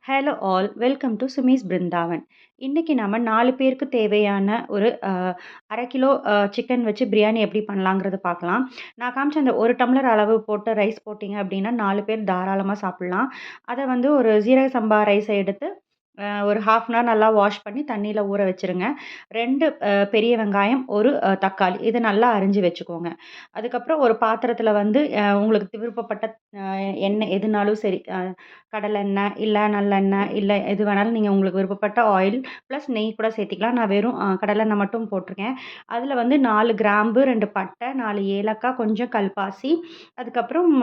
Hello all welcome to Sumi's Brindavan. இன்னைக்கு நம்ம 4 பேருக்கு தேவையான ஒரு 1/2 கிலோ சிக்கன் வச்சு பிரியாணி எப்படி பண்ணலாங்கிறத பார்க்கலாம். நான் காமிச்ச அந்த 1 டம்ளர் அளவு போட்டு ரைஸ் போட்டீங்க அப்படின்னா 4 பேர் தாராளமா சாப்பிடலாம். அத வந்து ஒரு ஜீரக சம்பா ரைஸ எடுத்து ஒரு 1/2 அன் ஹவர் நல்லா வாஷ் பண்ணி தண்ணீல ஊற வச்சுருங்க. 2 பெரிய வெங்காயம், 1 தக்காளி இத நல்லா அரிஞ்சு வச்சுக்கோங்க. அதுக்கப்புறம் ஒரு பாத்திரத்தில வந்து உங்களுக்கு விருப்பப்பட்ட எண்ணெய் எதுனாலும் சரி, கடலெண்ணெய், இல்ல நல்லெண்ணெய், இல்ல எது வேணாலும் நீங்க உங்களுக்கு விருப்பப்பட்ட ஆயில் ப்ளஸ் நெய் கூட சேர்த்துக்கலாம். நான் வெறும் கடலெண்ணெய் மட்டும் போட்டிருக்கேன். அதில வந்து 4 கிராம்பு, 2 பட்டை, 4 ஏலக்காய், கொஞ்சம் கல்பாசி, அதுக்கப்புறம்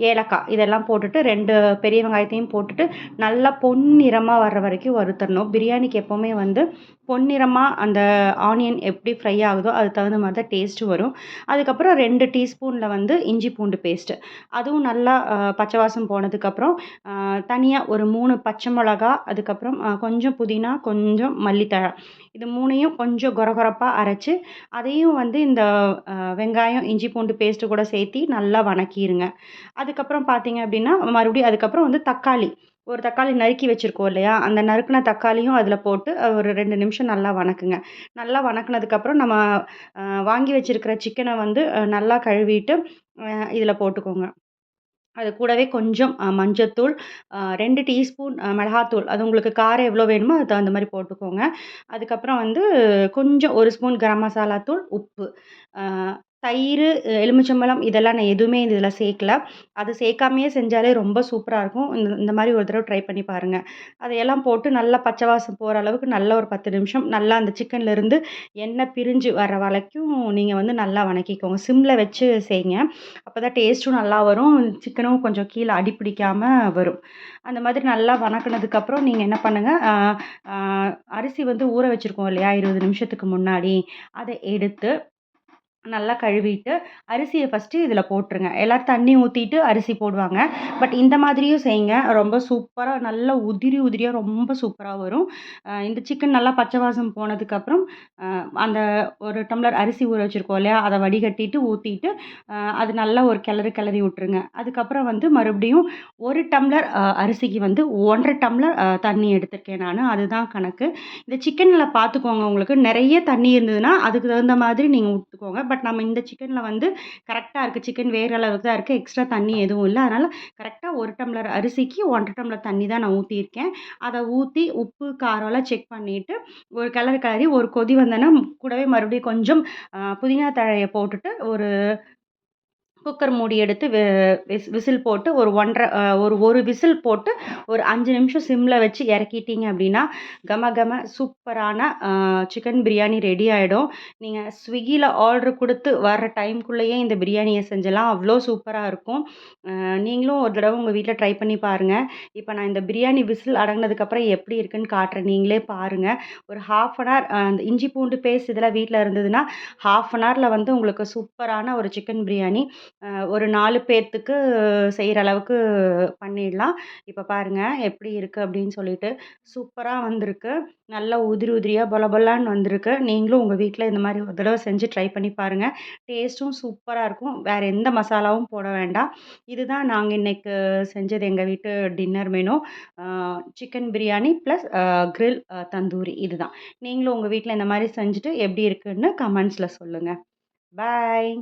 ஏலக்காய் இதெல்லாம் போட்டுட்டு 2 பெரிய வெங்காயத்தையும் போட்டுட்டு நல்லா பொன்னிறமா வர்ற வரைக்கும் வறுத்தரணும். பிரியாணிக்கு எப்பவுமே வந்து பொன்னிறமா அந்த ஆனியன் எப்படி ஃப்ரை ஆகுதோ அதுக்கு தகுந்த மாதிரி தான் டேஸ்ட் வரும். அதுக்கப்புறம் 2 டீஸ்பூன்ல வந்து இஞ்சி பூண்டு பேஸ்ட்டு. அதுவும் நல்லா பச்சை வாசம் போனதுக்கப்புறம் தனியா ஒரு 3 பச்சை மிளகா, அதுக்கப்புறம் கொஞ்சம் புதினா, கொஞ்சம் மல்லித்தழை. இது 3யும் கொஞ்சம் கொரகொரப்பா அரைச்சு, அதையும் வந்து இந்த வெங்காயம், இஞ்சி பூண்டு பேஸ்ட்டு கூட சேர்த்தி நல்லா வணக்கிருங்க. அதுக்கப்புறம் பார்த்தீங்க அப்படின்னா, மறுபடியும் அதுக்கப்புறம் வந்து தக்காளி. ஒரு தக்காளி நறுக்கி வச்சிருக்கோம் இல்லையா? அந்த நறுக்குன தக்காளியும் அதில போட்டு ஒரு 2 நிமிஷம் நல்லா வணக்குங்க. நல்லா வணக்குனதுக்கப்புறம் நம்ம வாங்கி வச்சிருக்கிற சிக்கன வந்து நல்லா கழுவிட்டு இதில போட்டுக்கோங்க. அது கூடவே கொஞ்சம் மஞ்சத்தூள், 2 டீஸ்பூன் மிளகாத்தூள். அது உங்களுக்கு காரம் எவ்வளோ வேணுமோ அதுக்கு தகுந்த மாரி போட்டுக்கோங்க. அதுக்கப்புறம் வந்து கொஞ்சம் 1 ஸ்பூன் கரம் மசாலா தூள், உப்பு, அ தயிரு, எலுமிச்சம்பழம் இதெல்லாம் நான் எதுவுமே இதில சேர்க்கல. அது சேர்க்காமயே செஞ்சாலே ரொம்ப சூப்பரா இருக்கும். இந்த இந்த மாரி ஒரு தடவ ட்ரை பண்ணி பாருங்க. அதையெல்லாம் போட்டு நல்லா பச்சை வாசம் போற அளவுக்கு நல்லா ஒரு 10 நிமிஷம் நல்லா அந்த சிக்கன்லேருந்து எண்ணெய் பிரிஞ்சு வர வரைக்கும் நீங்க வந்து நல்லா வணக்கிக்கோங்க. சிம்ல வச்சு செய்யுங்க. அப்பதான் டேஸ்ட்டும் நல்லா வரும். சிக்கனும் கொஞ்சம் கீழ அடி பிடிக்காம வரும். அந்த மாதிரி நல்லா வணக்குனதுக்கப்புறம் நீங்க என்ன பண்ணுங்க, அ அ அரிசி வந்து ஊற வச்சிருக்கோம் இல்லையா? 20 நிமிஷத்துக்கு முன்னாடி, அத எடுத்து நல்லா கழுவிட்டு, அரிசிய ஃபர்ஸ்ட்டு இதில போட்டுருங்க. எல்லாரும் தண்ணி ஊத்திட்டு அரிசி போடுவாங்க. பட் இந்த மாதிரியும் செய்யுங்க. ரொம்ப சூப்பரா நல்லா உதிரி உதிரியா ரொம்ப சூப்பரா வரும். இந்த சிக்கன் நல்லா பச்சை வாசம் போனதுக்கப்புறம், அந்த 1 டம்ளர் அரிசி ஊற வச்சிருக்கோம் இல்லையா? அத வடிகட்டிட்டு ஊத்திட்டு, அது நல்லா ஒரு கிளறி விட்டுருங்க. அதுக்கப்புறம் வந்து மறுபடியும் 1 டம்ளர் அரிசிக்கு வந்து 1 1/2 டம்ளர் தண்ணி எடுத்திருக்கேன் நானு. அதுதான் கணக்கு. இந்த சிக்கன்ல பார்த்துக்கோங்க உங்களுக்கு நெறைய தண்ணி இருந்ததுன்னா, அதுக்கு தகுந்த மாதிரி நீங்க ஊத்திக்கோங்க. பட் நம்ம இந்த சிக்கன்ல வந்து கரெக்ட்டா இருக்கு. சிக்கன் வேகுற அளவுக்கு தான் இருக்கு. எக்ஸ்ட்ரா தண்ணி எதுவும் இல்ல. அதனால கரெக்ட்டா 1 டம்ளர் அரிசிக்கு 1 1/2 டம்ளர் தண்ணி தான் நான் ஊத்தியிருக்கேன். அத ஊத்தி உப்பு, காரம்லாம் செக் பண்ணிட்டு, ஒரு கிளறி ஒரு கொதி வந்தோனே கூடவே மறுபடியும் கொஞ்சம் புதினா தழைய போட்டுட்டு, ஒரு குக்கர் மூடி எடுத்து விசில் போட்டு ஒரு 1 1/2 ஒரு விசில் போட்டு ஒரு 5 நிமிஷம் சிம்ல வச்சு இறக்கிட்டீங்க அப்படின்னா, கம கம சூப்பரான சிக்கன் பிரியாணி ரெடி ஆயிடும். நீங்க ஸ்விக்கில ஆர்டர் குடுத்து வர்ற டைம்க்குள்ளேயே இந்த பிரியாணிய செஞ்சலாம். அவ்ளோ சூப்பரா இருக்கும். நீங்களும் ஒரு தடவ உங்க வீட்ல ட்ரை பண்ணி பாருங்க. இப்ப நான் இந்த பிரியாணி விசில் அடங்குனதுக்கப்புறம் எப்படி இருக்குன்னு காட்டுறேன். நீங்களே பாருங்க. ஒரு 1/2 அன் ஹவர் அந்த இஞ்சி பூண்டு பேஸ்ட் இதெல்லாம் வீட்ல இருந்ததுன்னா, 1/2 அன் ஹவர்ல வந்து உங்களுக்கு சூப்பரான ஒரு சிக்கன் பிரியாணி ஒரு 4 பேத்துக்கு செய்ற அளவுக்கு பண்ணிடலாம். இப்ப பாருங்க எப்படி இருக்கு அப்படின்னு சொல்லிட்டு. சூப்பரா வந்திருக்கு. நல்லா உதிரி உதிரியா பொல பொலான்னு வந்திருக்கு. நீங்களும் உங்க வீட்ல இந்த மாரி ஒரு தடவ செஞ்சு ட்ரை பண்ணி பாருங்க. டேஸ்ட்டும் சூப்பரா இருக்கும். வேற எந்த மசாலாவும் போட வேண்டாம். இதுதான் நாங்க இன்னைக்கு செஞ்சது எங்க வீட்டு டின்னர் மெனு. அ chicken biryani plus grill tandoori இதுதான். நீங்களும் உங்க வீட்ல இந்த மாரி செஞ்சுட்டு எப்படி இருக்குன்னு கமெண்ட்ஸ்ல சொல்லுங்க. பாய்.